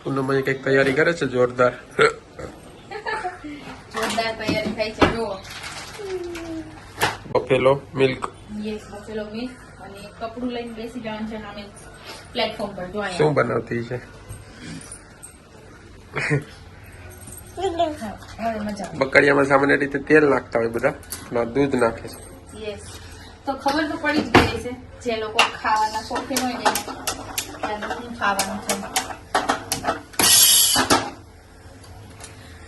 પૂનમ કઈક તૈયારી કરે છે જોરદાર. જોરદાર તૈયારી થાય છે. જો Buffalo milk. Yes, Buffalo milk. અને કપડું લઈને બેસી જવાનું છે સામે પ્લેટફોર્મ પર. જો શું બનાવતી છે? હવે મજા બકરિયામાં સામાન્ય રીતે તેલ નાખતા હોય બધા, ના દૂધ નાખે છે. યસ, તો ખબર તો પડી જ ગઈ છે જે લોકો ખાવાના શોખીન હોય ને એને શું ખાવાનું છે.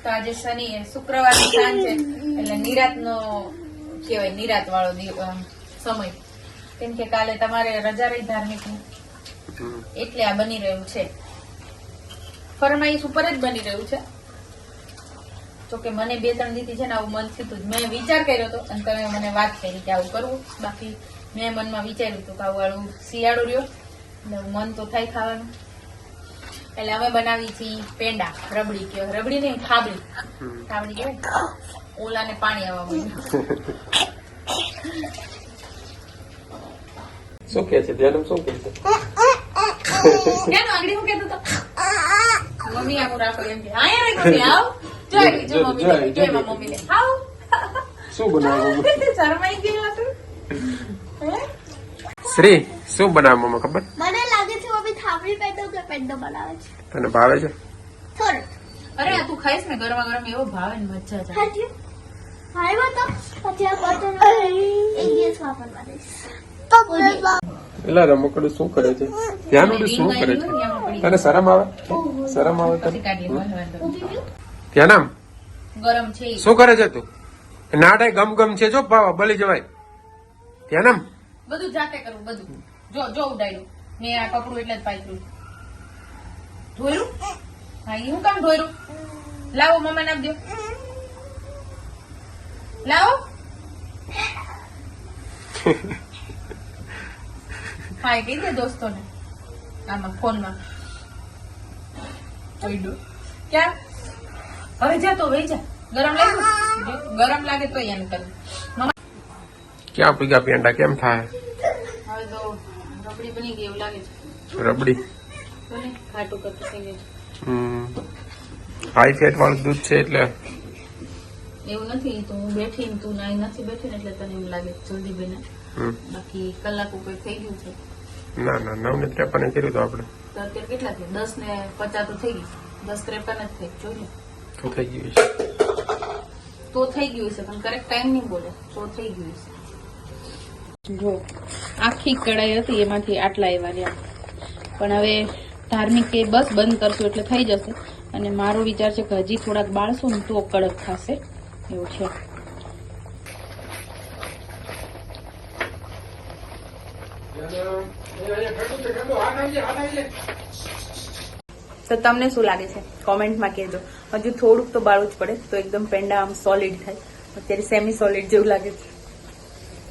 તો આજે શનિ શુક્રવારની સાંજ છે એટલે નિરાતનો કહેવાય, નિરાત વાળો સમય, કેમ કે કાલે તમારે રજા રહી ધાર્મિકની, એટલે આ બની રહ્યું છે. ફરમાઈશ ઉપર જ બની રહ્યું છે. જોકે મને 2-3 દીધી છે ને આવું મન થયું. મેં વિચાર કર્યો હતો અને તમે મને વાત કરી કે આવું કરવું. બાકી મેં મનમાં વિચાર્યું હતું કે આવું શિયાળો રહ્યો એટલે મન તો થાય ખાવાનું. એટલે અમે બનાવી છીએ પેંડા. રબડી કહેવાય, રબડી નહીં થાબડી. થાબડી કહેવાય, ઓલાને પાણી આવવા માંડ્યું. શું કે છે ધ્યાન? શું કે છે? ક્યાં આગળ શું કહેતો હતો? મમ્મી આવું રાખો એમ કે હા યાર મમ્મી આવ. જોઈ જો મમ્મી, જોઈ મમ્મીને આવ. શું બનાવવું? શરમાઈ ગયું હતું. શ્રી શું બનાવવામાં ખબર? મને લાગે છે મમ્મી થાબડી પેંડો કે પેંડો બનાવે છે. તને ભાવે છે? થોડું. અરે આ તું ખાઈશ ને ગરમા ગરમ એવો ભાવે ને મજા જ આવે. હાજી ભાઈ તો પછી આ બટર એક દિવસ વાપરવા દઈશ. એલા રમકડું શું કરે છે? ધ્યાન ઉડું શું કરે છે? તને શરમ આવે? શરમ આવે તને? પછી કાઢીએ વાંધો નહીં. ધ્યાન આમ ગરમ છે ઈ. શું કરે છે તું? નાડાય ગમ ગમ છે, જો બળી જવાય. ધ્યાન આમ બધું જાતે કરું બધું. જો જો ઉડાડ્યું મેં આ કપડું એટલે જ પાથર્યું. ધોયું? હા ઈ હું કામ ધોયું? લાવો મમ્માને આપજો. લાવો. હા એ કહી દે દોસ્તોને આમાં ફોનમાં. ક્યાં? હવે જા તો વહી જા. ગરમ લાગે? ગરમ લાગે તો એને કરું. ક્યાં પીગા પેંડા કેમ થાય? હવે તો રબડી બની ગઈ એવું લાગે છે. રબડી બને ખાટું કરતું થઈ ગયું. હાઈ ફેટ વાળું દૂધ છે એટલે એવું નથી તો હું બેઠી ને તું નાઈ નથી બેઠી ને એટલે તને એમ લાગે જલ્દી બને. બાકી કલાક ઉપર થઈ ગયું છે. ના 9:53 કર્યું તો આપણે તો અત્યારે કેટલા થયા? 10:50 તો થઈ ગયું. 10:53 જ થઈ. જોઈ લે. તો થઈ ગયું છે. તો થઈ ગયું છે પણ કરેક્ટ ટાઈમ નહીં બોલે. તો થઈ ગયું છે. જો આખી કડાઈ હતી એમાંથી આટલા એવા રહ્યા. પણ હવે ધાર્મિક કે બસ બંધ કરશું એટલે થઈ જશે. અને મારો વિચાર છે કે હજી થોડાક બાળશું ને તો કડક થશે એવું છે. તો તમને શું લાગે છે કોમેન્ટમાં કહેજો. હજુ થોડુંક તો બાળવું જ પડે તો એકદમ પેંડા આમ સોલિડ થાય. અત્યારે સેમી સોલિડ જેવું લાગે છે.